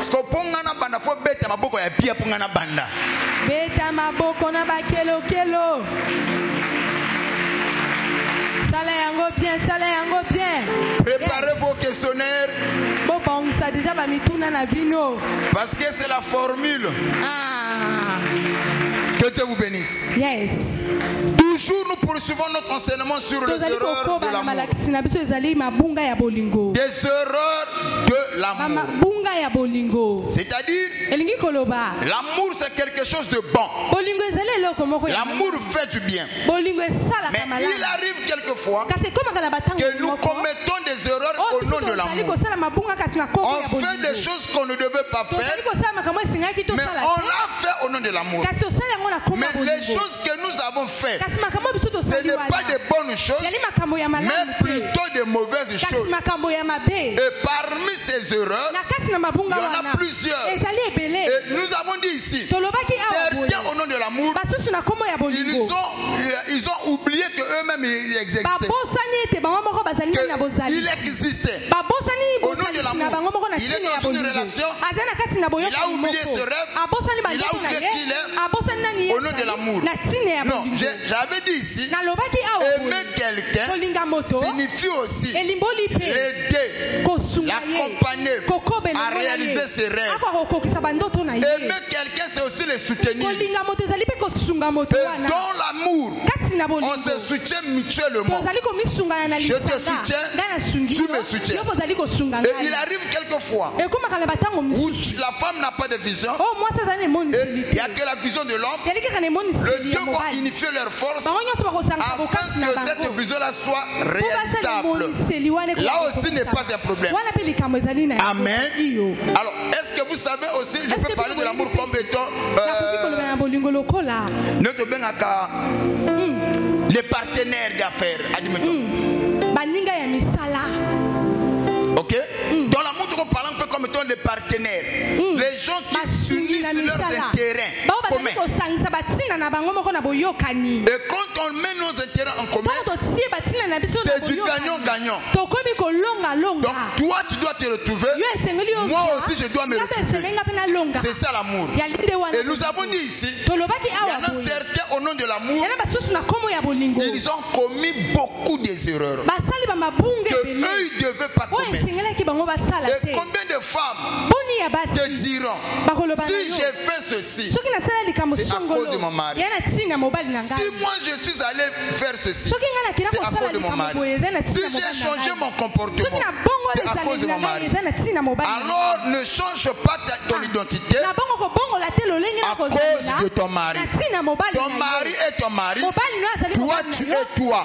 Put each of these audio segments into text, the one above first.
Skopongana banda fo beta maboko ya pia pongana banda. Beta maboko na bakelo kelo. Sala yango bien, sala yango bien. Préparez vos questionnaires. Bon, ça déjà va mituna na vino. Parce que c'est la formule. Ah. Que Dieu vous bénisse. Yes. Toujours nous poursuivons notre enseignement sur les erreurs de l'amour. Des erreurs de l'amour. C'est-à-dire, l'amour c'est quelque chose de bon. L'amour fait du bien. Mais il arrive quelquefois que nous commettons des erreurs au nom de l'amour. On fait des choses qu'on ne devait pas faire, mais on l'a fait au nom de l'amour. Mais les choses que nous avons faites, ce n'est pas de bonnes choses, mais plutôt de mauvaises choses. Et parmi ces erreurs, il y en a plusieurs. Et nous avons dit ici, certains au nom de l'amour, ils ont oublié qu'eux-mêmes ils existaient. Qu'il existait. Au nom de l'amour, il est dans une relation, il a oublié ce rêve, il a oublié qu'il est au nom de l'amour. Non, j'avais dit ici, aimer quelqu'un signifie aussi l'aider, l'accompagner à réaliser ses rêves. Aimer quelqu'un, c'est aussi le soutenir. Et dans l'amour, on se soutient mutuellement. Je te soutiens, tu me soutiens. Et il arrive quelquefois où la femme n'a pas de vision, et il n'y a que la vision de l'homme. Les deux vont unifier leurs forces afin que cette vision-là soit réalisable. Là aussi n'est pas un problème. Amen. Alors, est-ce que vous savez aussi, je peux parler de l'amour comme étant les partenaires d'affaires, admettons. Ok? Dans l'amour, on parle un peu comme étant les partenaires. Les gens qui s'unissent leurs intérêts communs. Et quand on met nos intérêts en commun, c'est du gagnant-gagnant. Donc toi, tu dois te retrouver. Moi aussi, je dois me retrouver. C'est ça l'amour. Et nous avons dit ici, il y en a certains au nom de l'amour, ils ont commis beaucoup d'erreurs que eux, ils ne devaient pas commettre. Et combien de femmes te diront, si j'ai fait ceci, c'est à cause de mon mari. Si moi je suis allé faire ceci, c'est à cause de mon mari. Si j'ai changé mon comportement, c'est à cause de mon mari. Alors ne change pas ton identité à cause de ton mari. Ton mari est ton mari. Toi tu es toi.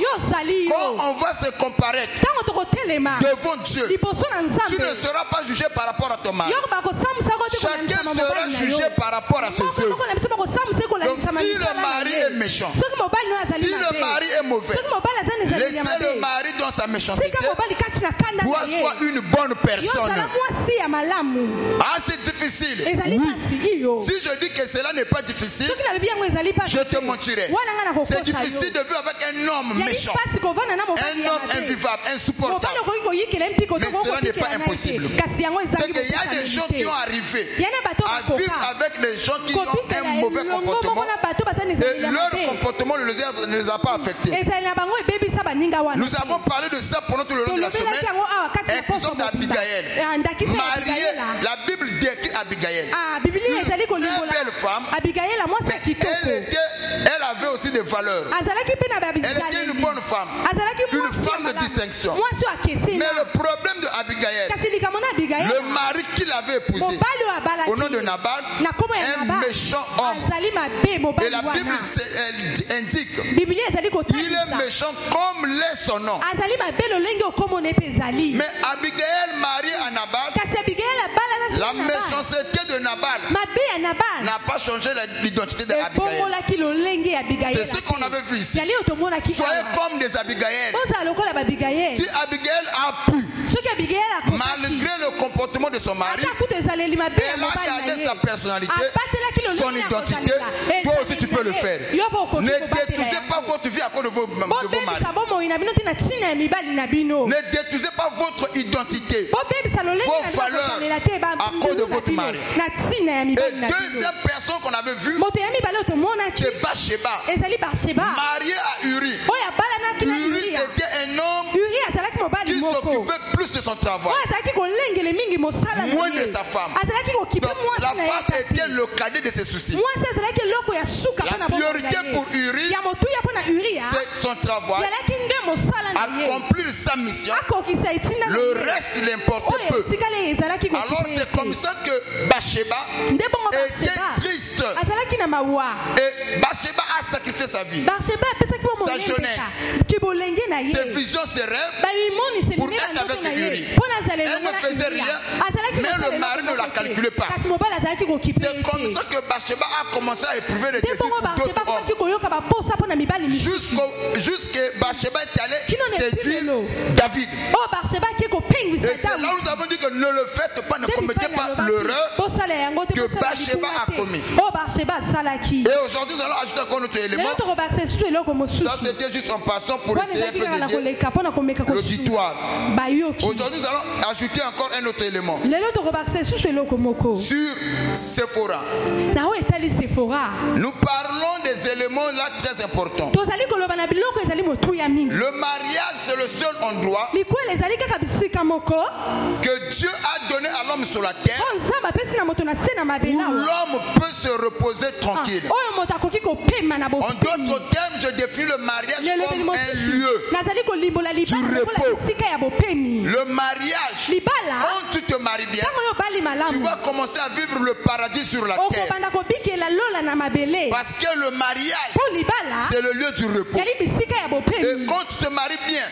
Quand on va se comparer devant Dieu, tu ne seras pas jugé par rapport à ton mari. Chacun sera jugé par rapport à ses œuvres. Donc si le mari est méchant, si le mari est mauvais, laissez le mari dans sa méchanceté. Toi sois une bonne personne. Ah, c'est difficile. Oui. Si je dis que cela n'est pas difficile, je te mentirai. C'est difficile de vivre avec un homme méchant, un homme invivable, insupportable. Mais cela n'est pas impossible. C'est qu'il y a des gens qui ont arrivé à vivre avec des gens qui ont un mauvais comportement et leur comportement ne les a pas affectés. Nous avons parlé de ça pendant tout le long de la semaine. Exemple d'Abigaël. Mariée, la Bible décrit Abigaël. Une très belle femme. Elle avait aussi des valeurs. Elle était une bonne femme. Une femme de distinction. Mais le problème de Abigaël, le mari qui l'avait épousé au nom de Nabal, un méchant homme. Et la Bible indique il est méchant comme l'est son nom. Mais Abigaël mariée à Nabal, la méchanceté de Nabal n'a pas changé l'identité d'Abigaël. C'est ce qu'on avait vu ici. Soyez comme des Abigaël. Si Abigaël a pu malgré le comportement de son mari, elle a gardé sa personnalité, son identité. Toi aussi tu peux le faire. Ne détruisez pas votre vie à cause de vos maris. Ne détruisez pas votre identité, vos valeurs à cause de votre mari. Et deuxième personne qu'on avait vue, c'est Bathsheba, mariée à Uri. Uri c'était un homme qui s'occupait plus de son travail, moins de sa femme. Donc, la femme était le cadet de ses soucis. La priorité pour Uri, c'est son travail, accomplir sa mission. Le reste l'importait peu. Alors c'est comme ça que Bathsheba était triste. Et Bathsheba a sacrifié sa vie, sa jeunesse, ses visions, ses rêves pour être avec Uri. Elle ne faisait rien, mais le mari ne la calculait pas. C'est comme ça que Bathsheba a commencé à éprouver les défis pour d'autres hommes. Jusqu'à Bathsheba est allée séduire David. Et c'est là où nous avons dit que ne le faites pas, ne commettez pas l'erreur que Bathsheba a commis. Et aujourd'hui nous allons ajouter encore notre élément. Ça c'était juste en passant pour essayer un peu de l'auditoire. Aujourd'hui nous allons ajouter encore un autre élément sur Séphora. Nous parlons des éléments là très importants. Le mariage c'est le seul endroit que Dieu a donné à l'homme sur la terre où l'homme peut se reposer tranquille. En d'autres termes, je définis le mariage comme un lieu du repos. Le mariage, quand tu te maries bien, tu vas commencer à vivre le paradis sur la terre. Parce que le mariage, c'est le lieu du repos. Et quand tu te maries bien,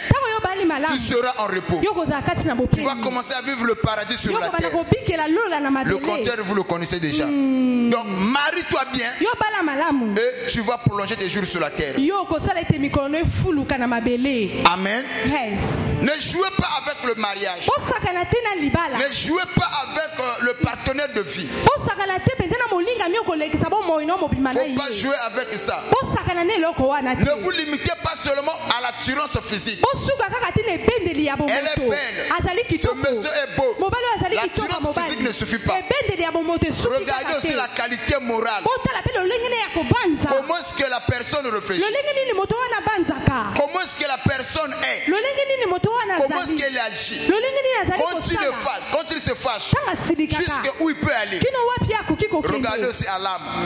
tu seras en repos. Tu vas commencer à vivre le paradis sur la terre. Le contraire, vous le connaissez déjà. Donc, marie-toi bien et tu vas prolonger tes jours sur la terre. Amen. Ne jouez pas avec le mariage. Ne jouez pas avec le partenaire de vie. Il ne faut pas jouer avec ça. Ne vous limitez pas seulement à l'attirance physique. Elle est belle. Ce monsieur est beau. L'attirance physique ne suffit pas. Regardez aussi la qualité morale. Comment est-ce que la personne réfléchit? Comment est-ce que la personne est? Comment est-ce qu'elle agit? Quand il se fâche, jusqu'où il peut aller? Regardez aussi à l'âme.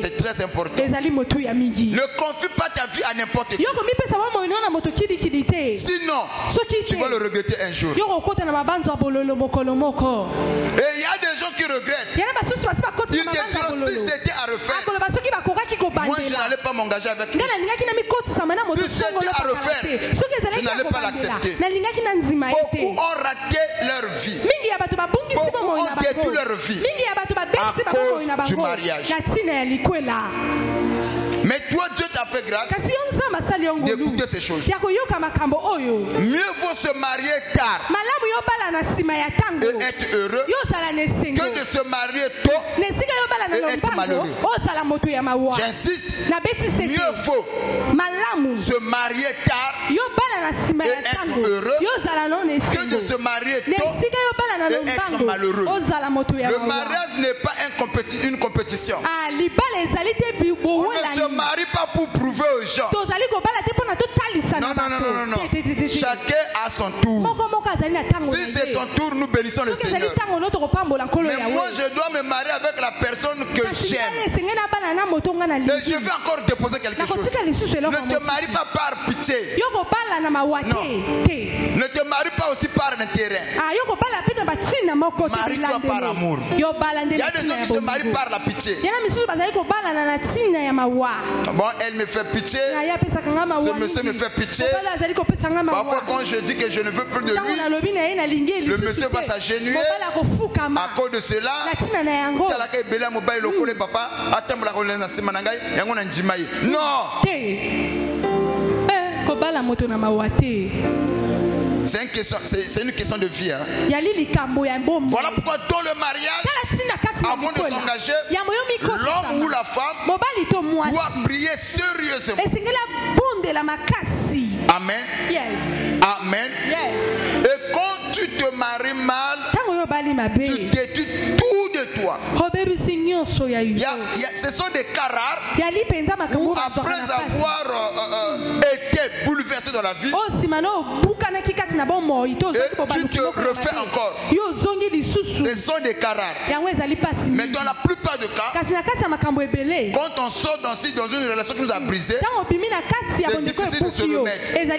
C'est très important. Ne confie pas ta vie à n'importe qui. Sinon, tu vas le regretter un jour. Et il y a des gens qui regrettent. Ils te diront si c'était à refaire, moi je n'allais pas m'engager avec lui. Si c'était à refaire, je n'allais pas l'accepter. Beaucoup ont raté leur vie. Beaucoup ont détruit leur vie à cause du mariage. Mais toi, Dieu t'a fait grâce d'écouter ces choses. Mieux vaut se marier tard et être heureux que de se marier tôt et être malheureux. J'insiste, mieux vaut se marier tard et être heureux que de se marier tôt et être malheureux. Le mariage n'est pas une compétition. On ne se marie pas pour prouver aux gens. Non. Chacun a son tour. Si c'est ton tour, nous bénissons le Seigneur. Mais moi, je dois me marier avec la personne que j'aime. Et je vais encore déposer quelque chose. Ne te marie pas par pitié. Non. Ne te marie pas aussi par intérêt. Marie-toi par amour. Il y a des gens qui se marient par la pitié. Bon, elle me fait pitié. Ce monsieur me fait pitié. Parfois, quand je dis que je ne veux plus de lui, le monsieur va s'agenouiller à cause de cela. Non. C'est une question de vie. Hein. Voilà pourquoi dans le mariage, avant de s'engager, l'homme ou la femme doit prier sérieusement. Amen. Yes. Amen. Yes. Et quand tu te maries mal, tu détruis tout de toi. Ce sont des cas rares où après avoir été bouleversé dans la vie, tu te refais encore. Ce sont des cas rares. Mais dans la plupart des cas, quand on sort dans une relation qui nous a brisé, c'est difficile de se remettre. Il y a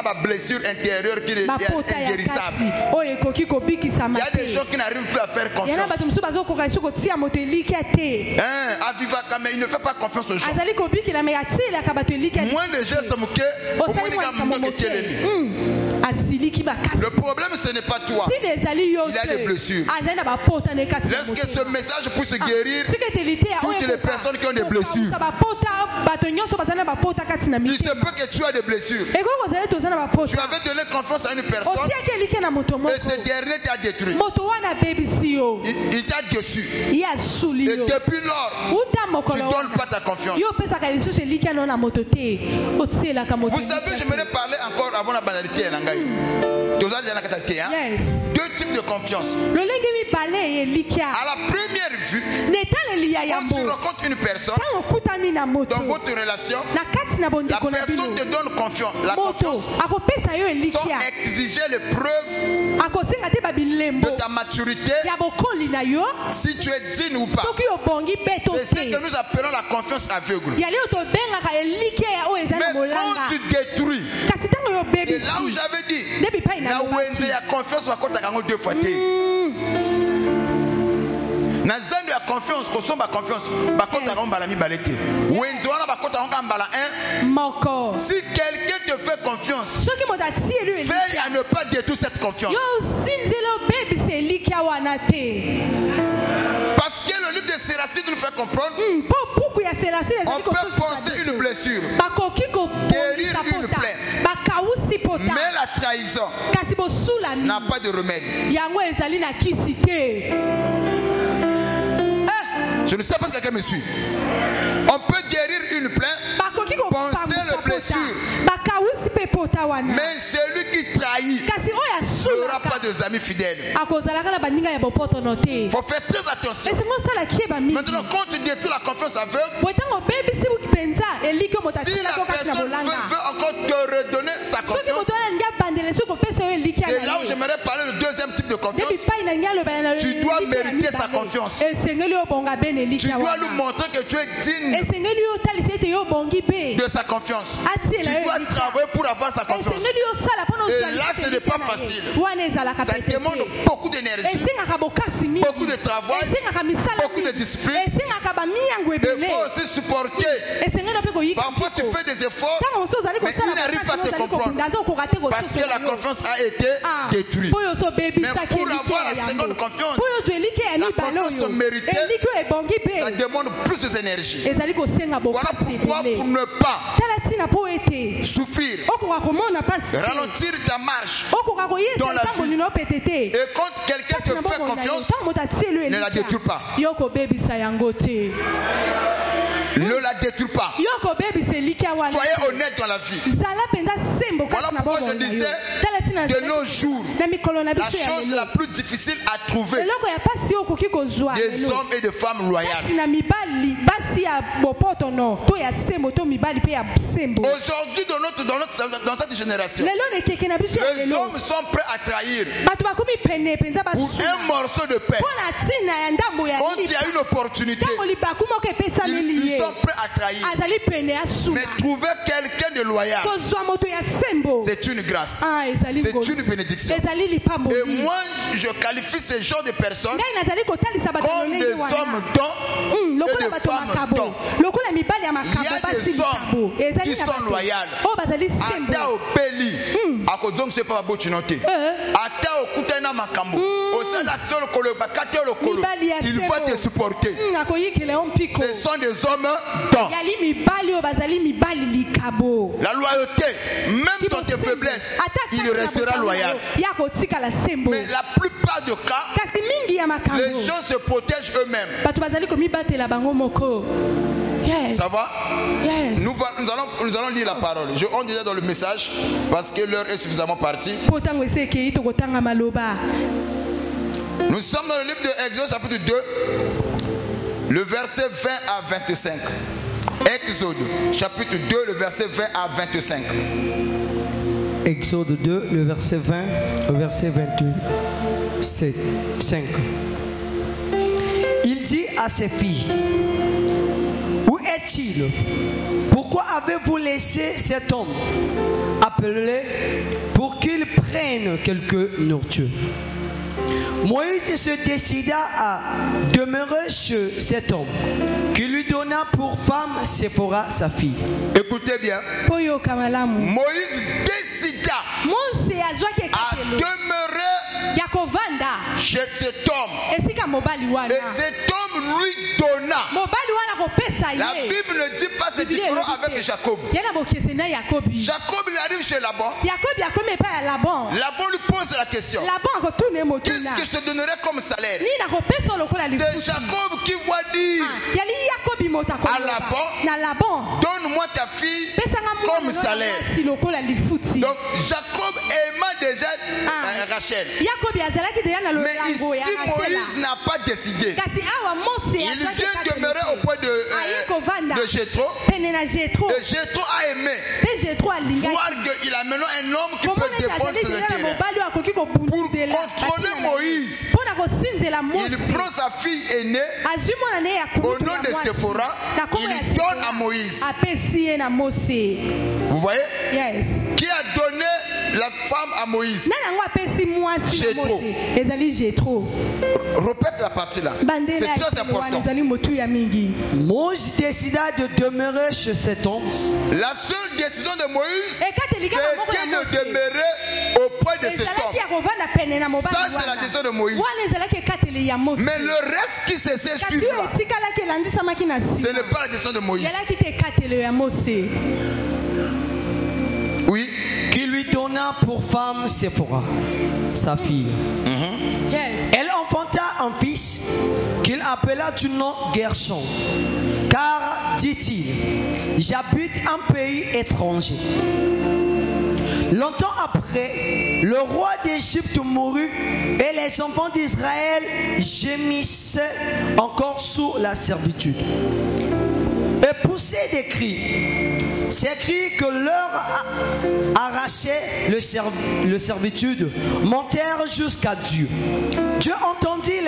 des blessures intérieures qui sont inguérissables. Il y a des gens qui n'arrivent plus à faire confiance. Aviva Kame, il ne fait pas confiance aux gens. Moins les gens sont moqués, au moins les gens qui l'ennemi. Le problème, ce n'est pas toi. Il y a des blessures. Lorsque ce message puisse guérir toutes les personnes qui ont des blessures. Il se peut que tu as des blessures. Tu avais donné confiance à une personne et ce dernier t'a détruit. Il t'a déçu. Et depuis lors, tu ne donnes pas ta confiance. Vous savez, j'aimerais parler encore avant la banalité. Yes. Deux types de confiance. À la première vue, quand tu rencontres une personne dans votre relation, la personne te donne confiance. La confiance sans exiger les preuves de ta maturité, si tu es digne ou pas. C'est ce que nous appelons la confiance aveugle. Mais quand tu détruis, c'est là où j'avais dit, la wenze ya confiance va kota kango deux fois te. Na zando ya confiance ko somba confiance ba kota kango mbala mi balete. Wenze wana ba kota kango mbala un. Si quelqu'un te fait confiance, fais à ne pas détruire cette confiance. Parce que le livre de Séracide nous fait comprendre, on peut penser une blessure, guérir une plaie, mais la trahison n'a pas de remède. Je ne sais pas si quelqu'un me suit. On peut guérir une plaie, penser la blessure, mais celui qui trahit n'aura pas de amis fidèles. Il faut faire très attention. Maintenant, quand tu détruis la confiance aveugle, si la personne veut encore te redonner sa confiance, c'est là où j'aimerais parler du deuxième type de confiance. Tu dois mériter sa confiance. Tu dois lui montrer que tu es digne de sa confiance. Tu dois travailler pour avoir sa confiance. Et là, ce n'est pas facile. Ça demande beaucoup d'énergie, beaucoup de travail, beaucoup de discipline. Il faut aussi supporter. Parfois, tu fais des efforts, mais il n'arrive pas à te comprendre parce que la confiance a été détruite. Mais pour avoir la seconde confiance, la confiance méritée, ça demande plus d'énergie. Voilà pourquoi, pour ne pas souffrir, ralentir ta marche dans la vie. Et quand quelqu'un te fait confiance, ne la détruis pas. Ne la détruis pas. Soyez honnête dans la vie. Voilà pourquoi je disais, de nos jours, la chose la plus difficile à trouver, des hommes et des femmes loyales. Aujourd'hui, dans cette génération, les hommes sont prêts à trahir pour un morceau de pain. Quand il y a une opportunité, ils sont prêts à trahir. Mais trouver quelqu'un de loyal, c'est une grâce, c'est une bénédiction. Et moi, je qualifie ce genre de personnes comme des hommes dons et des femmes dons. Il y a des hommes qui sont loyaux. Ata au peli, à cause de ce pas beau chinoté. Ata au kutena makambo. Au sein d'action le colo, bakate le colo. Il va te supporter. Ce sont des hommes temps. La loyauté, même dans tes faiblesses, il restera loyal. Mais la plupart des cas, les gens se protègent eux-mêmes. Yes. Ça va? Yes. Nous allons lire la parole. Je rentre déjà dans le message parce que l'heure est suffisamment partie. Nous sommes dans le livre de Exode chapitre 2, le verset 20 à 25. Exode chapitre 2, le verset 20 à 25. Exode 2, le verset 20 au verset 25. Il dit à ses filles: où est-il? Pourquoi avez-vous laissé cet homme? Appelez-le pour qu'il prenne quelque nourriture. Moïse se décida à demeurer chez cet homme, qui lui donna pour femme Séphora, sa fille. Écoutez bien. Moïse décida à demeurer chez cet homme. Et cet homme lui donna. La Bible ne dit pas c'est différent avec Jacob. Jacob il arrive chez Laban. Laban lui pose la question: qu'est-ce que je te donnerai comme salaire? C'est Jacob qui va dire à Laban: donne-moi ta fille comme salaire. Donc Jacob aima déjà Rachel. Mais ici Moïse n'a pas décidé. Il vient demeurer auprès de Jéthro. Et Jéthro a aimé voir qu'il a maintenant un homme qui peut défendre ses intérêts. Pour contrôler Moïse, il prend sa fille aînée au nom de Séphora, il donne à Moïse. Vous voyez? Yes. Qui a donné la femme à Moïse? Jéthro. Répète la partie là. C'est très important. Moïse décida de demeurer chez cet homme. La seule décision de Moïse, c'est qu'il ne demeurait auprès de cet homme. Ça, c'est la décision de Moïse. Mais le reste qui se suit là, ce n'est pas la décision de Moïse. Oui. Qui lui donna pour femme Séphora, sa fille. Yes. Elle enfanta un fils qu'il appela du nom Gershon, car, dit-il, j'habite un pays étranger. Longtemps après, le roi d'Égypte mourut et les enfants d'Israël gémissaient encore sous la servitude et poussaient des cris. Ces cris que leur arrachait le servitude montèrent jusqu'à Dieu. Dieu entendit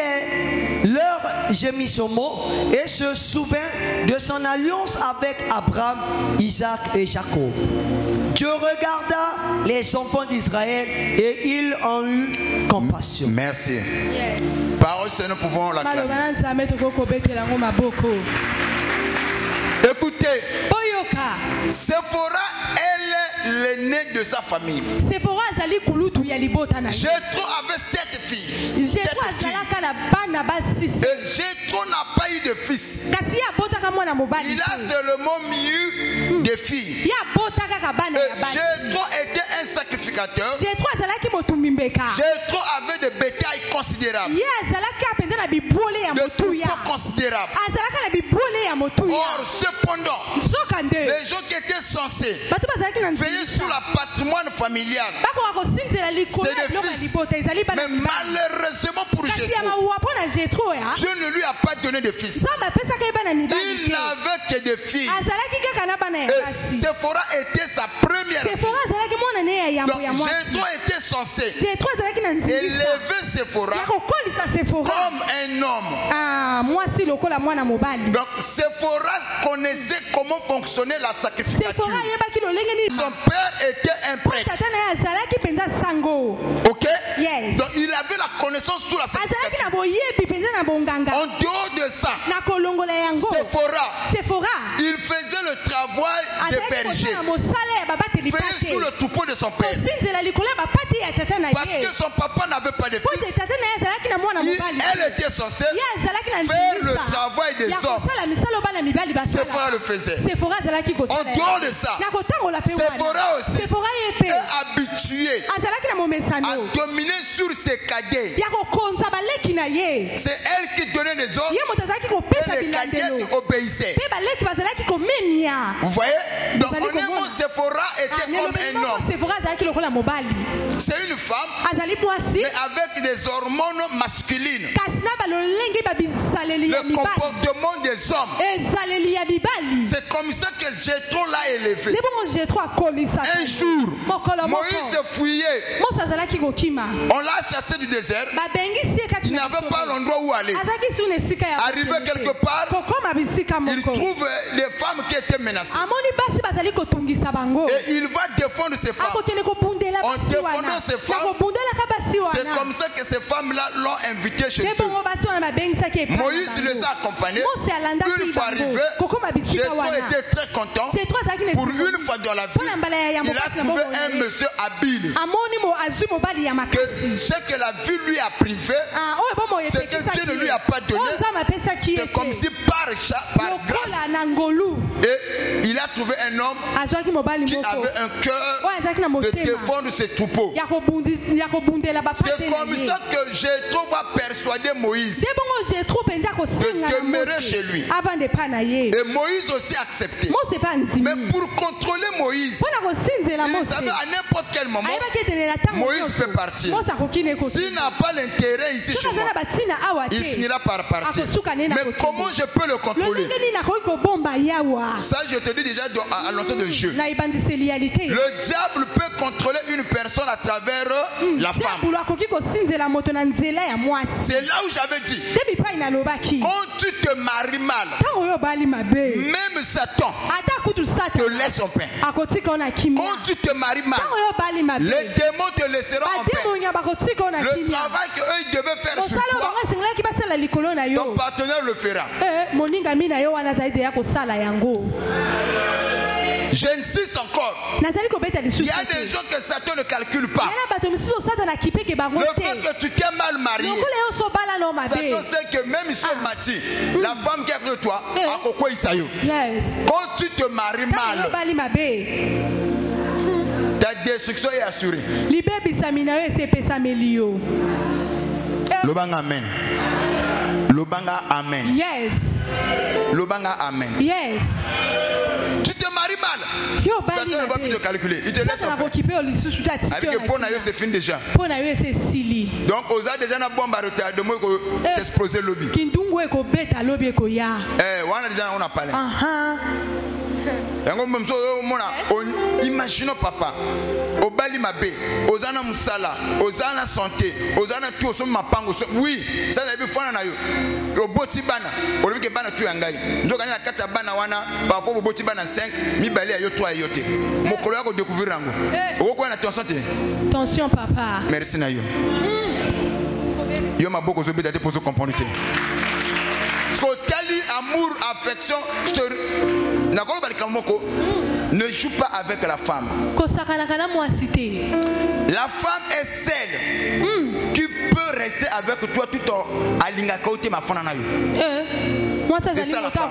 leurs gémissements et se souvint de son alliance avec Abraham, Isaac et Jacob. Dieu regarda les enfants d'Israël et il en eut compassion. Merci. Yes. Parole, nous pouvons l'acclamer. Écoutez, Séphora, elle est l'aînée de sa famille. Jéthro avait 7 filles. Et Jéthro n'a pas eu de fils. Il a seulement eu des filles. Et Jéthro était un sacrificateur. Jéthro avait des bétails considérables. De troupeaux considérables. Or, cependant, les gens qui étaient censés veiller sur le patrimoine familial, c'est des fils. Mais malheureusement pour Jéthro, Dieu ne lui a pas donné de fils. Il n'avait que des filles. Et Séphora était sa première fille. Donc Jéthro était censé élever Séphora comme un homme. Donc Séphora connaissait comment fonctionnait la sacrificature. Son père était un prêtre. Ok? Yes. Donc il avait la connaissance sur la sacrificature. En dehors de ça, Séphora, il faisait le travail de berger. Il faisait sous le troupeau de son père. Parce que son papa n'avait pas de fils. Elle était censée faire le travail des hommes, Séphora le faisait. En dehors de ça, Séphora aussi est habitué à dominer sur ses cadets. C'est elle qui donnait les ordres et les cadets obéissaient. Vous voyez? Donc honnêtement, Séphora était comme un homme. C'est une femme, mais avec des hormones masculines. Le comportement des hommes. C'est comme ça que Jéthro l'a élevé. Un jour, Moïse fuyait. On l'a chassé du désert. Il n'avait pas l'endroit où aller. Arrivé quelque part, il trouve les femmes qui étaient menacées. Et il va défendre ces femmes. En défendant ces femmes, c'est comme ça que ces femmes-là l'ont invité chez eux. Moïse les a accompagnés. Une fois arrivé, Jéthro était très content. Pour une fois dans la vie, il a trouvé un monsieur habile. Que ce que la vie lui a privé, ce que Dieu ne lui a pas donné, c'est comme si par grâce. Et il a trouvé un homme qui avait un cœur de défendre ses troupeaux. C'est comme ça que Jéthro va persuader Moïse de demeurer chez lui. Et Moïse aussi accepté. Mais pour contrôler Moïse, il savait à n'importe quel moment, Moïse peut partir. S'il n'a pas l'intérêt ici chez moi, il finira par partir. Mais comment je peux le contrôler? Ça, je te dis déjà à l'entrée de jeu. Le diable peut contrôler une personne à travers la femme. C'est là où j'avais dit, quand tu te maries mal, même Satan te laisse en paix. Quand tu te maries mal, les démons te laisseront en paix. Le travail qu'eux devaient faire sur toi, ton partenaire le fera. J'insiste encore. Il y a des gens que Satan ne calcule pas. Le fait que tu t'es mal marié, Satan sait que même si on mati, la femme qui est avec toi, quand tu te maries mal, ta destruction est assurée. Lobanga amen. Lobanga amen. Yes. Lobanga amen. Yes. Tu te maries mal. Satan ne va plus te calculer. Il te laisse en paix. Avec que pour c'est fini déjà. Donc aux a déjà na bombe à retard de moi s'exploser lobby. On a parlé. Imaginons papa, au bali mabé, aux ana musala, aux ana santé, aux ana tout au mapango. Oui, ça n'a pas fait na yo. Au boti bana, au lieu que bana tu angai. Donc on a quatre bana wana, parfois au boti bana 5, mi bali a yo 3 yote. Mon collègue a découvert rango. Au quoi na santé? Attention papa. Merci na yo. Yo ma beaucoup zo beta te poser componente. Parce que tali amour, affection, ne joue pas avec la femme. La femme est celle qui peut rester avec toi tout en alingaka ote ma fana na yo. C'est ça la femme.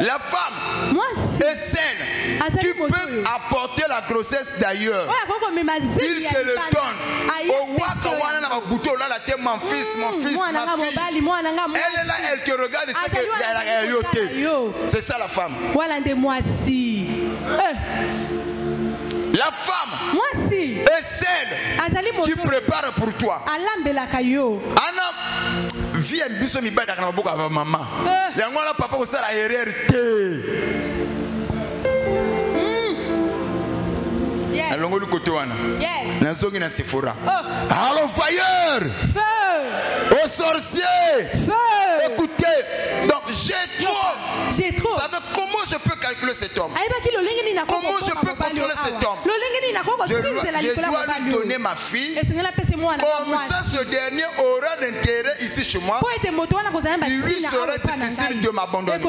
La femme est celle qui peut apporter la grossesse d'ailleurs. Il te le donne. Au waka wana na babuto là la terre mon fils, ma fille. Elle est là, elle te regarde et sait qu'elle a yoté. C'est ça la femme. La femme est celle qui prépare pour toi. Anna vie un biso mi bada kana boka ba maman. Yango la papa ko sala erreur te. Alongo lu côté wana. Yes. Na zongi na Sephora. Allo fire. Feu. Au sorcier. Feu. Écoutez. Donc j'ai trop. Ça veut comment je peux calculer cet homme? Comment je peux contrôler cet homme? je dois lui donner ma fille. Comme ça, ce dernier aura d'intérêt ici chez moi. Il lui sera difficile de m'abandonner.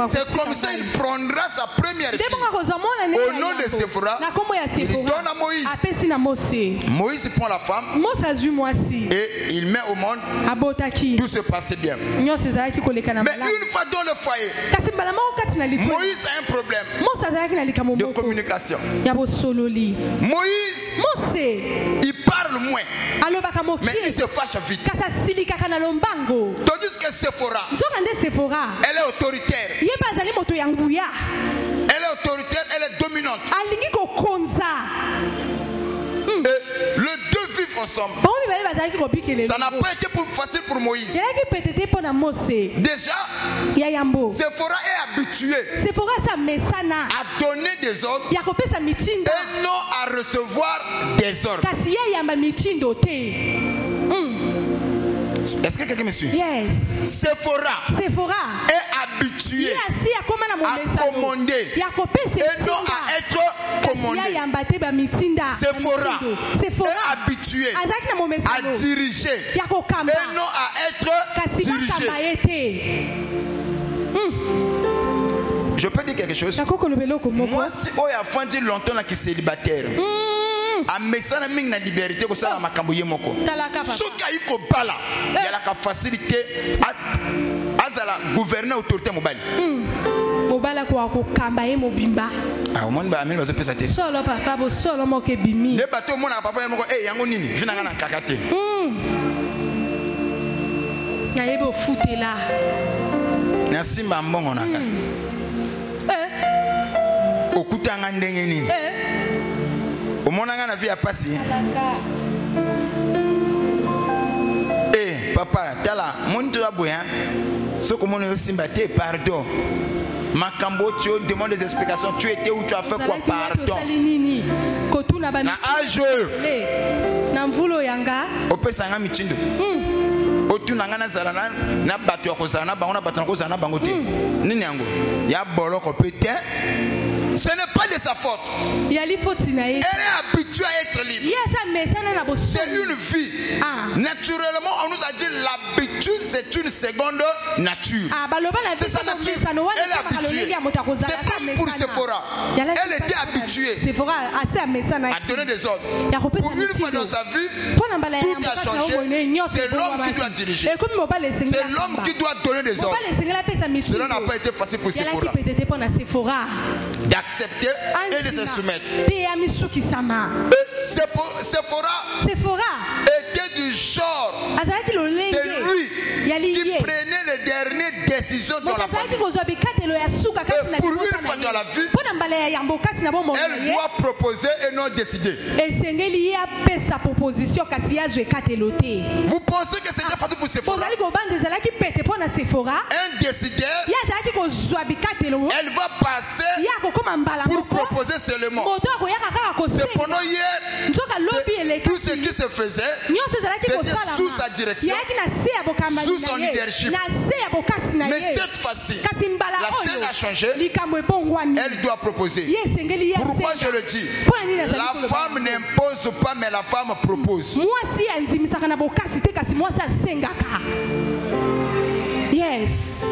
C'est comme ça il prendra sa première fille. Au nom de Séphora, il donne à Moïse. Moïse prend la femme et il met au monde. Tout se passait bien. Mais une fois dans le foyer, Moïse a un problème de communication. Moïse, il parle moins, mais il se fâche vite. Tandis que Séphora, elle est autoritaire. Elle est autoritaire, elle est dominante. Et les deux vivent ensemble. Ça n'a pas été facile pour Moïse. Déjà, Séphora est habituée à donner des ordres et non à recevoir des ordres. Est-ce que quelqu'un me suit? Yes. Séphora est habituée à commander et non à être commandée. Séphora est habituée à diriger et non à être dirigée. Je peux dire quelque chose? Moi, si on a fait longtemps qui est célibataire, a mesana mingi na liberté ko sala makambo ye moko soki ayiko bala ya la facilité azala gouverner autorité mobali mobala ko akokamba ye mobimba ah omoni ba ameni bazo pesa te solo papa bo solo moko bimi ne bato mona papa ye moko yango nini vinanga na kakate na yebo futela na simba mbongo naka okutanga ndenge nini Omonanga na vie a passé. Eh, papa, tala, mon tu as boyan. Ce que mon eu sympathie, pardon. Makambo, tu demandes des explications. Tu étais où tu as fait quoi, pardon. Na âge. Na mvulo yanga. Opesanga michindo. Otu nangana zalana na batu ya kozala na bango na batu na kozala na bango te. Nini yango? Ya boloko pété. Ce n'est pas de sa faute. Elle est habituée à être libre. C'est une vie. Naturellement, on nous a dit l'habitude, c'est une seconde nature. C'est sa nature. Elle est habituée. C'est comme pour Séphora. Elle était habituée à donner des ordres. Pour une fois dans sa vie, tout a changé. C'est l'homme qui doit diriger. C'est l'homme qui doit donner des ordres. Cela n'a pas été facile pour Séphora. D'accepter et de se soumettre. Séphora était du genre, c'est lui qui prenait les dernières décisions dans la famille. Et pour une fois dans la vie, elle doit proposer et non décider. Vous pensez que c'était facile pour Séphora? Un décideur, elle va passer pour proposer seulement. Cependant hier, tout ce qui se faisait, c'était sous sa direction, sous son leadership. Mais cette fois-ci, la scène a changé. Elle doit proposer. Pourquoi je le dis? La femme n'impose pas, mais la femme propose. Yes.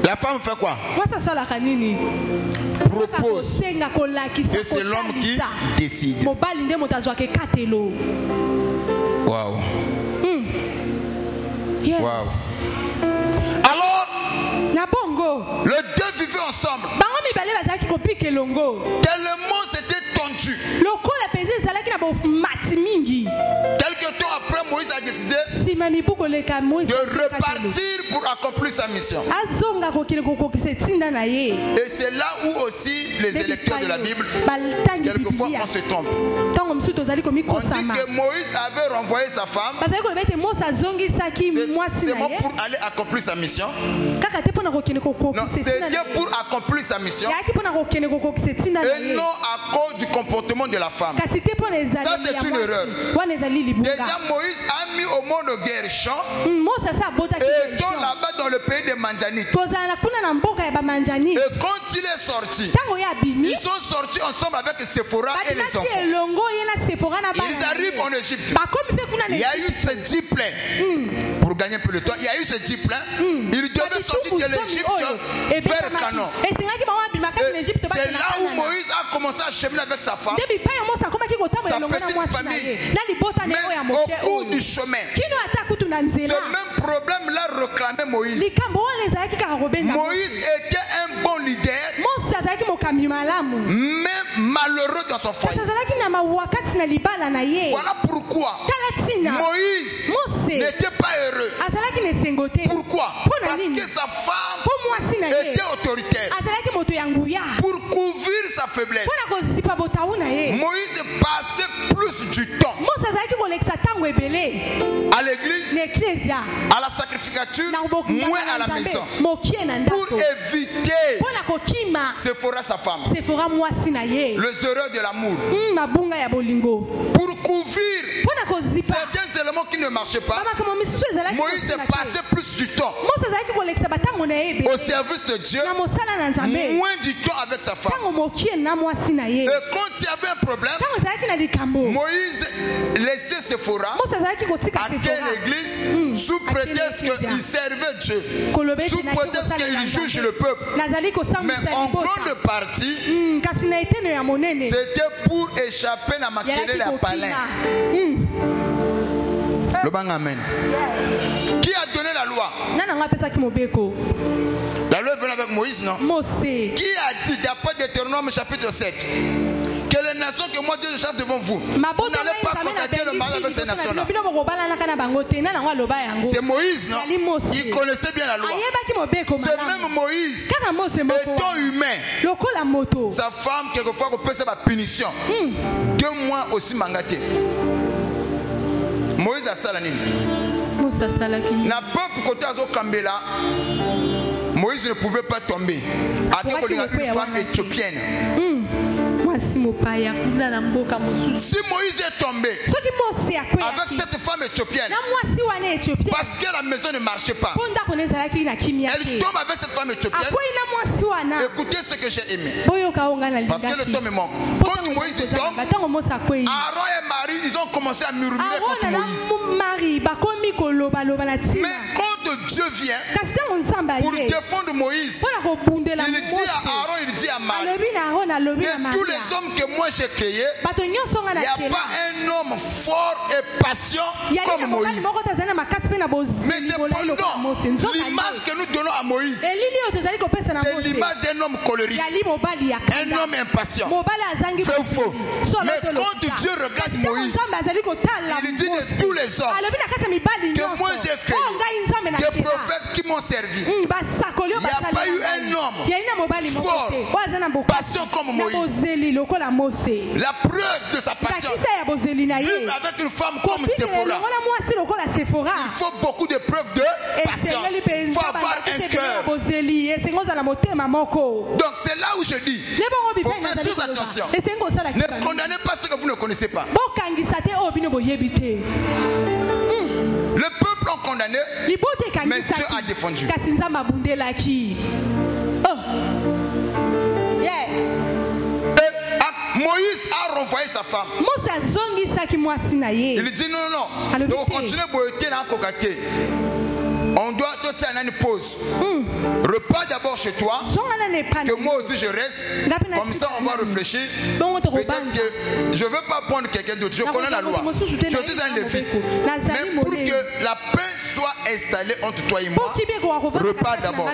La femme fait quoi? Propose. Et c'est l'homme qui décide. Wow. Yes. Wow. Alors, les deux vivaient ensemble. Tellement c'était tendu. Quelque temps après, Moïse a décidé de repartir pour accomplir sa mission. Et c'est là où aussi les électeurs de la Bible, quelquefois on se trompe. On dit que Moïse avait renvoyé sa femme seulement pour aller accomplir sa mission. Non, c'était pour accomplir sa mission et non à cause du comportement de la femme. Ça c'est une erreur. Déjà Moïse a mis au monde Gershon et étant là-bas dans le pays des Mandjanites. Et quand il est sorti, ils sont sortis ensemble avec Séphora et les enfants. Ils arrivent en Égypte. Il y a eu ce 10 plein. Pour gagner un peu de temps, il y a eu ce 10 plein. Ils devaient sortir de l'Égypte vers Canaan. C'est là où Moïse a commencé à cheminer avec sa femme, sa petite famille. Mais au cours du chemin, ce même problème-là réclamait Moïse. Moïse était un bon leader, mais malheureux dans son foyer. Voilà pourquoi Moïse n'était pas heureux. Pourquoi? Parce que sa femme était autoritaire. Pour couvrir sa faiblesse, Moïse passait plus du temps à l'église, à la sacrificature, moins à la maison, pour éviter Séphora sa femme, les erreurs de l'amour, pour couvrir certains éléments qui ne marchaient pas. Moïse passait plus du temps au service de Dieu, moins du temps avec sa femme. Et quand il y avait un problème, Moïse laissait Séphora à l'église sous prétexte qu'il servait Dieu, sous prétexte qu'il juge le peuple. Mais en grande partie, c'était pour échapper à Makelele à Palin. Le bang amen. Qui a donné la loi? La loi est venue avec Moïse, non? Qui a dit, d'après Deutéronome chapitre 7, que les nations que moi Dieu je chasse devant vous, vous n'allez pas contacter le mariage avec ces nations-là? C'est Moïse, non? Il connaissait bien la loi. Ce même Moïse, étant humain, sa femme, quelquefois, peut faire la punition. 2 mois aussi mangaté. Moïse a salanine. N'a pas pour côté à Kambela. Moïse ne pouvait pas tomber. Après qu'on ait une femme éthiopienne. Si Moïse est tombé avec cette femme éthiopienne, parce que la maison ne marchait pas, elle tombe avec cette femme éthiopienne. Écoutez ce que j'ai aimé, parce que le temps me manque. Quand Moïse tombe, Aaron et Marie, ils ont commencé à murmurer contre Moïse. Mais quand Dieu vient pour défendre Moïse, il dit à Aaron, il dit à Marie, de tous les hommes que moi j'ai créés, il n'y a pas un homme fort et patient comme Moïse. Mais cependant, l'image que nous donnons à Moïse, c'est l'image d'un homme colérique, un homme impatient. C'est faux. Mais quand Dieu regarde Moïse, il dit de tous les hommes que moi j'ai créés, des prophètes qui m'ont servi, il n'y a pas eu un homme fort, patient comme Moïse. La preuve de sa patience, vivre avec une femme comme Séphora, il faut beaucoup de preuves de patience. Il faut avoir un cœur. Donc c'est là où je dis, il faut faire très attention. Ne condamnez pas ce que vous ne connaissez pas. Le peuple a condamné, mais Dieu a défendu. Moïse a renvoyé sa femme. Il dit non. Donc continuez à cocater. On doit te tenir une pause. Repas d'abord chez toi. Que moi aussi je reste. Comme ça on va réfléchir. Peut-être que je ne veux pas prendre quelqu'un d'autre. Je connais la loi. Je suis un lévite. Mais pour que la paix soit installée entre toi et moi, repas d'abord.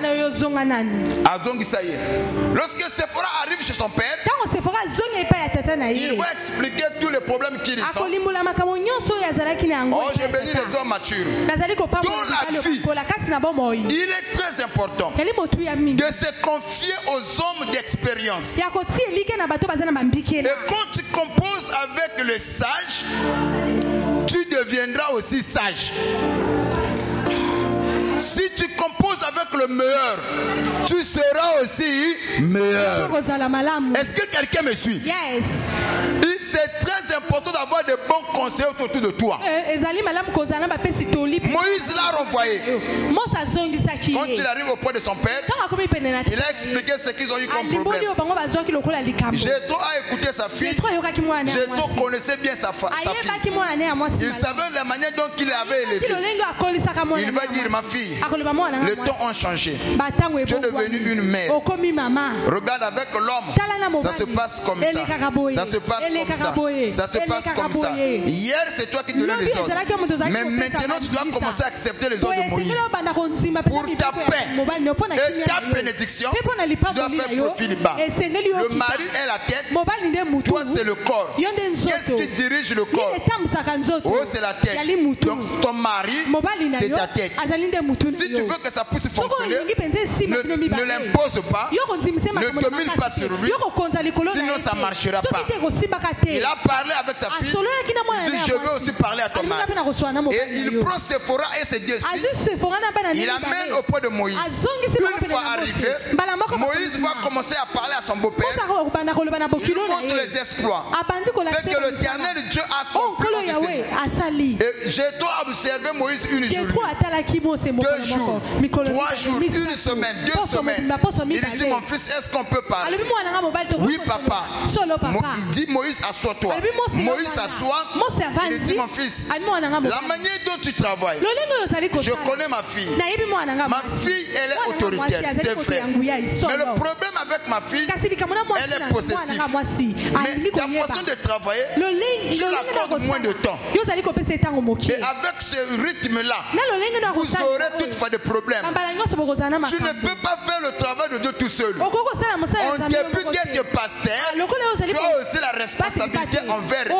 Lorsque Séphora arrive chez son père, il va expliquer tous les problèmes qu'il a. Oh, j'ai béni les hommes matures. Dans la vie, il est très important de se confier aux hommes d'expérience. Et quand tu composes avec le sage, tu deviendras aussi sage. Si tu composes avec le meilleur, tu seras aussi meilleur. Est-ce que quelqu'un me suit? Yes. C'est très important important d'avoir de bons conseils autour de toi. Moïse l'a renvoyé. Quand il arrive auprès de son père, il a expliqué ce qu'ils ont eu comme problème. Jéthro a écouté sa fille. Jéthro connaissait bien sa fille. Il savait la manière dont il avait élevé. Il va dire, ma fille, les temps ont changé. Tu es devenue une mère. Regarde avec l'homme, ça se passe comme ça. Ça se passe comme ça. Ça se passe comme ça. Hier, c'est toi qui donnais les ordres. Mais maintenant, tu dois commencer à accepter les ordres de Moïse. Pour ta paix et ta bénédiction, tu dois faire profil bas. Le mari est la tête, toi c'est le corps. Qu'est-ce qui dirige le corps? Oh, c'est la tête. Donc ton mari, c'est ta tête. Si tu veux que ça puisse fonctionner, ne l'impose pas, ne domine pas sur lui, sinon ça ne marchera pas. Il a parlé avec sa fille, il dit je veux aussi parler à ton mari. Et il prend Séphora et ses deux filles, il amène auprès de Moïse. Une fois arrivé, Moïse va commencer à parler à son beau-père. Il lui montre les exploits, ce que l'Éternel Dieu a accompli. Et Jéthro a observé Moïse une journée, 2 jours, 3 jours, 1 semaine, 2 semaines. Il dit mon fils, est-ce qu'on peut parler? Oui papa. Il dit Moïse, assois-toi. Moïse s'assoit. Il dit mon fils, la manière dont tu travailles, je connais ma fille. Ma fille, elle est autoritaire, c'est vrai. Mais le problème avec ma fille, elle est possessive. Mais ta façon de travailler, tu l'accordes moins de temps. Et avec ce rythme-là, vous aurez toutefois des problèmes. Tu ne peux pas faire le travail de Dieu tout seul. En début d'être pasteur, tu as aussi la responsabilité envers elle.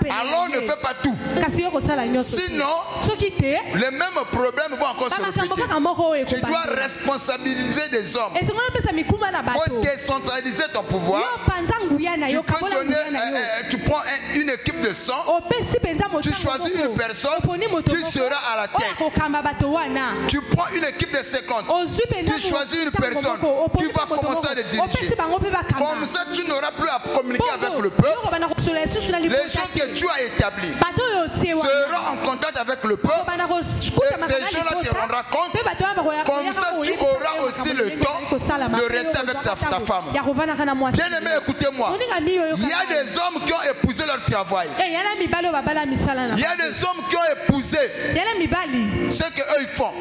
Alors ne fais pas tout. Sinon, les mêmes problèmes vont encore se répéter. Tu dois responsabiliser des hommes. Il faut décentraliser ton pouvoir. Tu peux donner, tu prends une équipe de 100, tu choisis une personne qui sera à la tête. Tu prends une équipe de 50, tu choisis une personne qui va commencer à les diriger. Comme ça, tu n'auras plus à communiquer avec le peuple. Les gens que Dieu a établis seront en contact avec le peuple. Et ces gens-là te rendront compte. Comme ça, tu auras aussi le temps de rester avec ta femme. Bien aimé, écoutez-moi. Il y a des hommes qui ont épousé leur travail. Il y a des hommes qui ont épousé ce qu'eux ils font.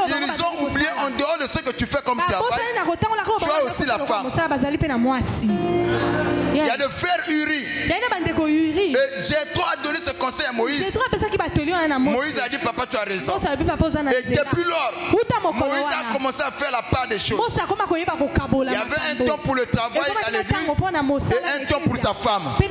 Ils ont oublié en dehors de ce que tu fais comme travail. Tu as aussi la femme. Il y a des frères Uri. Et Jéthro a donné ce conseil à Moïse. Moïse a dit papa tu as raison. Et depuis lors, Moïse a commencé à faire la part des choses. Il y avait un temps pour le travail à l'église et un temps pour sa femme. Mais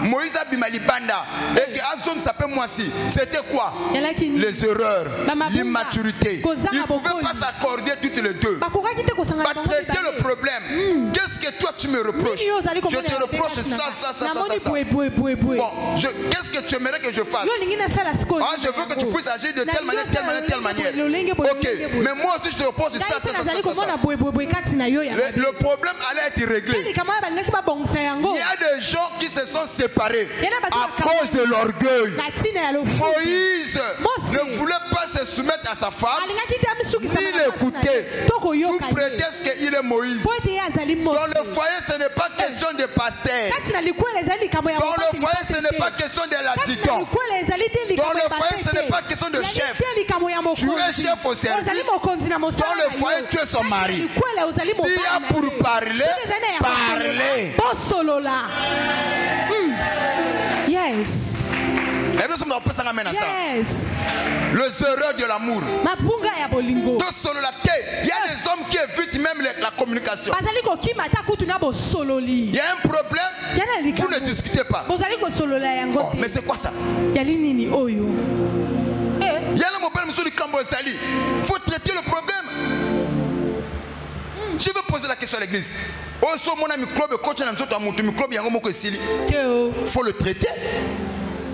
Moïse a bimali banda et que Azong s'appelle moi si. C'était quoi? Les erreurs, l'immaturité. Ils ne pouvaient pas s'accorder toutes les deux. Traiter le problème. Qu'est-ce que toi tu me reproches? Je te reproche ça. Bon, qu'est-ce que tu aimerais que je fasse? Je veux que tu puisses agir de telle manière, telle manière. Ok, mais moi aussi je te reproche ça. Le problème allait être réglé. Il y a des gens qui se sont séparés à cause de l'orgueil. Moïse ne voulait pas se soumettre à sa femme, ni l'écouter, sous prétexte qu'il est Moïse. Dans le foyer, ce n'est pas question de pasteur. Dans le foyer, ce n'est pas question de l'adjudant. Dans le foyer, ce n'est pas question de chef. Tu es chef au service. Dans le foyer, tu es son mari. S'il y a pour parler, parlez. Yes. Yes. Les erreurs de l'amour. Il y a des hommes qui évitent même la communication. Il y a un problème, vous ne discutez pas. Oh, mais c'est quoi ça? Il y a le problème sur le Cambozali. Il faut traiter le problème. Je veux poser la question à l'église. Il faut le traiter.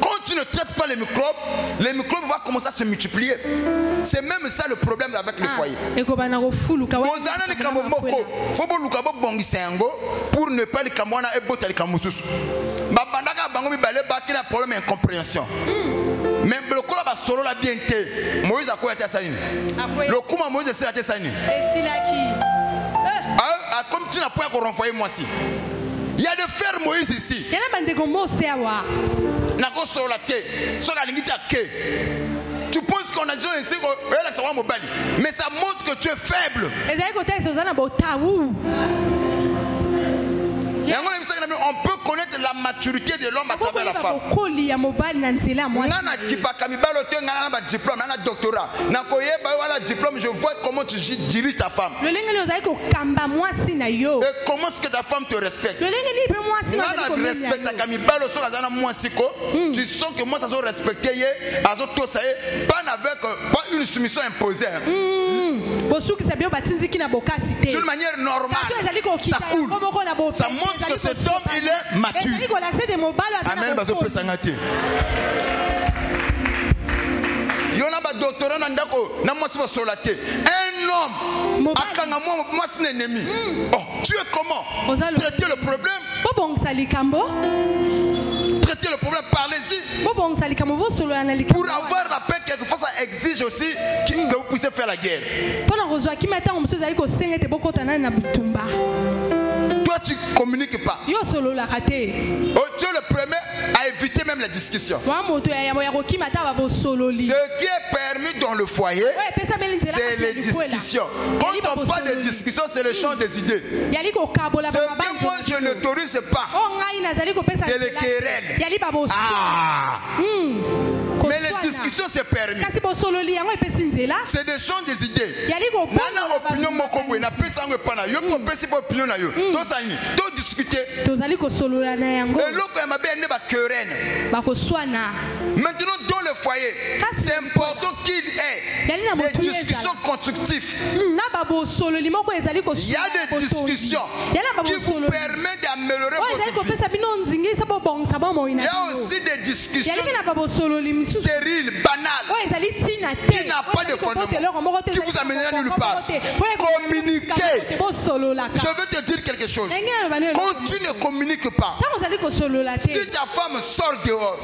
Quand tu tu ne traites pas les microbes vont commencer à se multiplier. C'est même ça le problème avec le foyer. Pour ne pas les camouana et botter les camoussous. Babandaka bango mi balé baki na problème d'incompréhension. Même le coup là solo la bien té. Moïse a quoi été ça? Le coup Moïse c'est la ça. Et c'est là qui comme tu n'as pas encore renvoyé moi si. Il y a des frères Moïse ici. Il y a des gens qui sont solo la té. Tu penses qu'on a besoin ici mais ça montre que tu es faible. On peut connaître la maturité de l'homme à travers la femme. Je vois comment tu diriges ta femme. Et comment est-ce que ta femme te respecte. Tu sens que moi ça se respecte pas avec pas une soumission imposée. D'une manière normale, ça coule. Ça montre que cet homme il est mature. Amen. Un homme tu es comment? Traiter le problème. Traiter le problème, parlez-y. Pour avoir la paix, quelquefois ça exige aussi que vous puissiez faire la guerre. Toi tu communiques pas. Tu es le premier à éviter même les discussions. Ce qui est permis dans le foyer, c'est les discussions. Quand on parle de discussions, c'est le champ des idées. Ce que moi je n'autorise pas, c'est les querelles. Mais les discussions c'est permis. C'est des champs des idées. Discuter. Maintenant dans le foyer, c'est important qu'il y ait des discussions constructives. Il y a des discussions qui vous permettent d'améliorer votre vie. Il y a aussi des discussions stériles, banales, qui n'ont pas de fondement, qui vous amèneront nulle part. Communiquez. Je veux te dire quelque chose. Quand tu ne communiques pas, si ta femme sort dehors,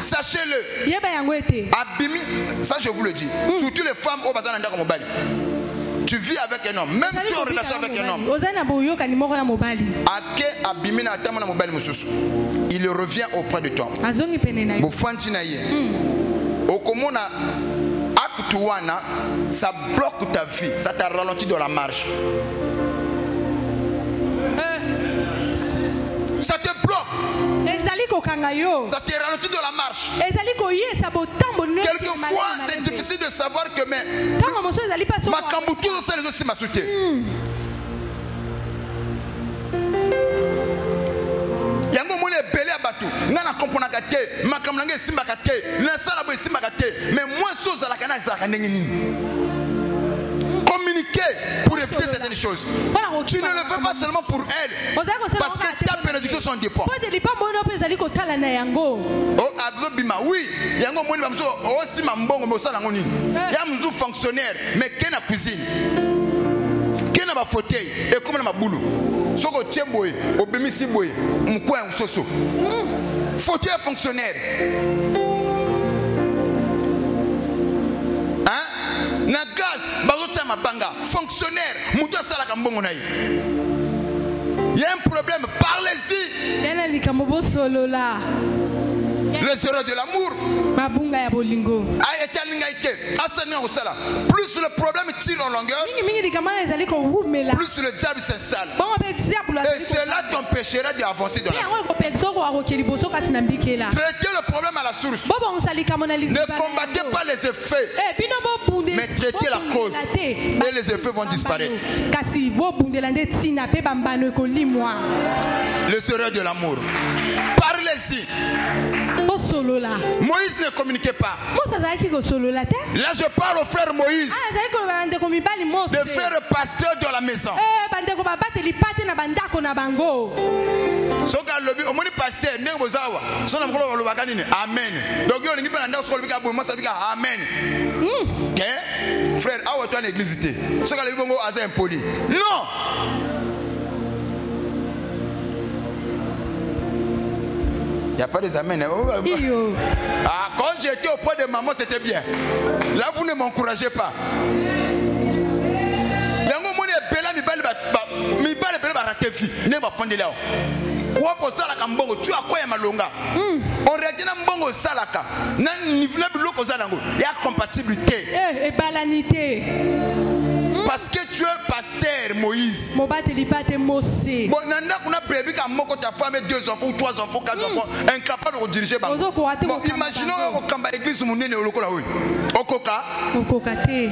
sachez-le, ça je vous le dis, surtout les femmes au bazar comme Mobali. Tu vis avec un homme, même tu es en relation avec un homme. Il revient auprès de toi. Ça bloque ta vie, ça t'a ralenti dans la marche. Ça te bloque. Ça te ralentit dans la marche. Quelquefois, c'est difficile de savoir que ma Kambutu, c'est les aussi ma soutien. Yango mone belé abatu ngana kompona kate makamlange simba kate na sala bo simba kate mais moi chose la kana za kanengini. Communiquer pour éviter certaines choses. Tu ne le fais pas seulement pour elle, parce que ta bénédiction sont dépend. Oui, yango moni bamso aussi mambongo mosala ngoni. Ya mzu fonctionnaire mais qui na cuisine. Qui na ba fauteuil et comme na maboulou. Soko tchemboy, obemisi boy, mkwa soso. Fauteuil fonctionnaire. Hein? Na gaz, bazota mabanga, fonctionnaire, muto sala kambongo na yi. Il y a un problème, parlez-y. Les erreurs de l'amour. Plus le problème tire en longueur, plus le diable s'installe. Et cela t'empêchera d'avancer dans la vie. Traitez le problème à la source. Ne combattez pas les effets, mais traitez la cause. Et les effets vont disparaître. Les erreurs de l'amour. Parlez-y. Moïse ne communiquait pas. Là, je parle au frère Moïse, le frère pasteur de la maison. Amen. Donc, amen. Frère, où est-ce l'église? Non. Il n'y a pas des amens. Ah, quand j'étais au point de maman, c'était bien. Là, vous ne m'encouragez pas. Tu as quoi malonga? On regarde mbongo salaka. Nan niveau biloko zanango. Il y a compatibilité. Et balanité. Parce que tu es pasteur Moïse. Bon, nanda kuna prévu qu'à moko ta femme et 2 enfants ou 3 enfants, 4 enfants, incapable de rediriger. Bon, imaginons au kamba église munene oloko la oui. Okoka. Okokate.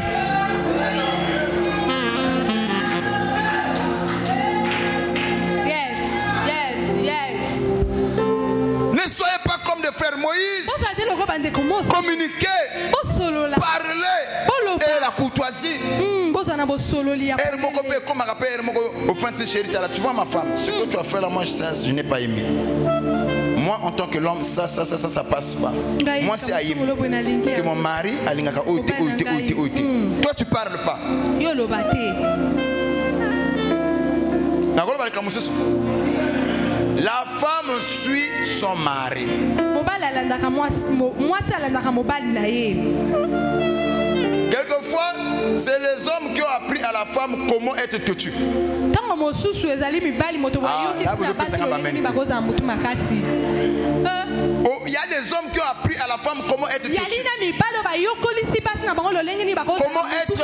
Ne soyez pas comme des frères Moïse. Communiquez, parlez et la courtoisie. Tu vois ma femme, ce que tu as fait là, moi je n'ai pas aimé. Moi en tant que l'homme, ça passe pas. Moi c'est Aïm. Que mon mari a l'ingaka oute. Toi tu parles pas. La femme suit son mari. Quelquefois, c'est les hommes qui ont appris à la femme comment être têtu. Il y a des hommes qui ont appris à la femme comment être têtu. Comment être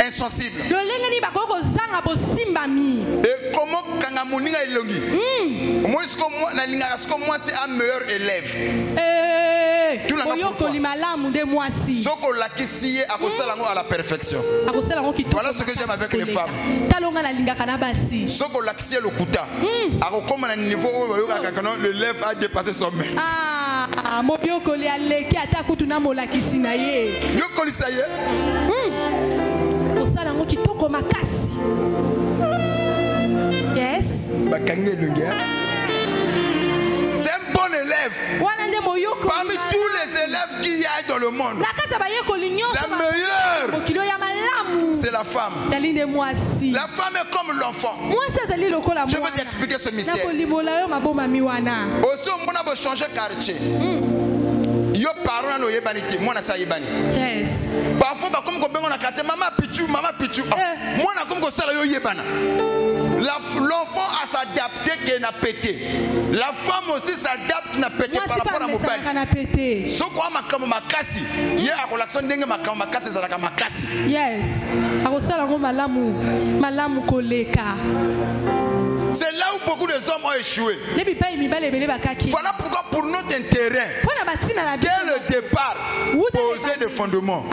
insensible. Et comment kangamuninga ilongi. Moi c'est un meilleur élève. Soko lakisiye akosalango à la perfection. Voilà ce que j'aime avec les femmes. Soko lakisiye le kuta. Akokoma na niveau où l'élève a dépassé son maître. Mobiokoli aleki atakutuna molakisi na ye. Yokoli ça y est. Osalango kitoko makasi. Yes. Bakange lungia. C'est un bon élève. Parmi tous les élèves qu'il y a dans le monde, la meilleure, c'est la femme. La femme est comme l'enfant. Je vais t'expliquer ce mystère. Aussi, on a changer quartier. Yo parents no yebanité, moi na sa yebani. Yes. Parfois comme ko bengo na quartier maman pichu. Moi na comme ko sala yo yebana. L'enfant a s'adapté qui n'a pété. La femme aussi s'adapte n'a pété par rapport à mon père. Ce quoi makamo makasi. Hier à relaxon ndenge makamo makasi zalaka makasi. Yes. Akosala ngo malamu koleka. C'est là où beaucoup de hommes ont échoué. Voilà pourquoi pour notre intérêt, dès le départ, poser des fondements.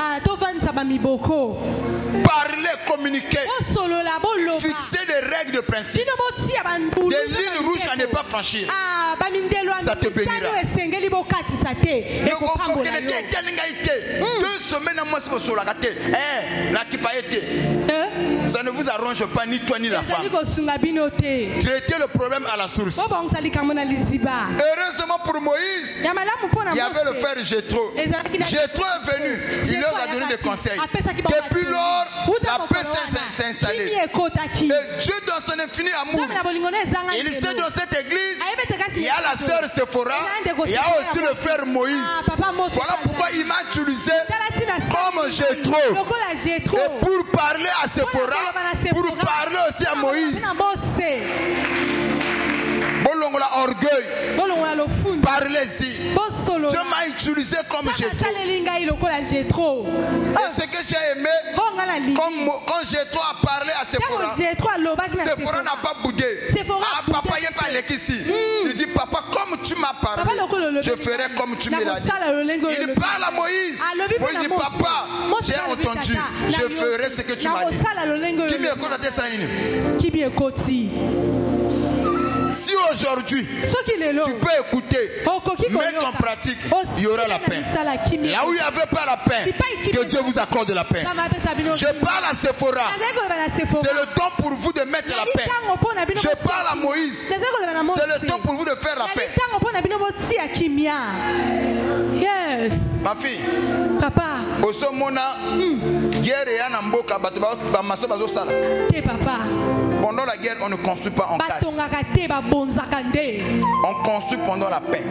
Parler, communiquer, fixer des règles de principe, des lignes rouges à ne pas franchir. Ça te bénira. 2 semaines à moi, c'est sur la gâté. Ça ne vous arrange pas, ni toi ni la femme. Traiter le problème à la source. Heureusement pour Moïse, il y avait le frère Jéthro. Jéthro est venu, il leur a donné des conseils. Depuis lors, la paix s'est installée. Et Dieu, dans son infini amour, il sait dans cette église, il y a la sœur Séphora, il y a aussi le frère Moïse. Voilà pourquoi il m'a utilisé comme Jéthro. Et pour parler à Séphora, pour parler aussi à Moïse. Bolongola orgueil. Parlez-y. Dieu m'a utilisé comme Jéthro. Et ce que j'ai aimé, quand Jéthro a parlé à Séphora, Séphora n'a pas boudé. Papa, il n'est pas ici. Il dit, papa, comme tu m'as parlé, je ferai comme tu me l'as dit. Il parle à Moïse. Moïse dit, papa, j'ai entendu. Je ferai ce que tu m'as dit. Qui m'écoute à tes. Si aujourd'hui tu peux écouter, mettre en pratique, il y aura la paix. Là où il n'y avait pas la paix, que Dieu vous accorde la paix. Je parle à Sephora. C'est le temps pour vous de mettre la paix. Je parle à Moïse. C'est le temps pour vous de faire la paix. Yes. Ma fille. Papa. Papa. Pendant la guerre, on ne construit pas en casse. On construit pendant la paix.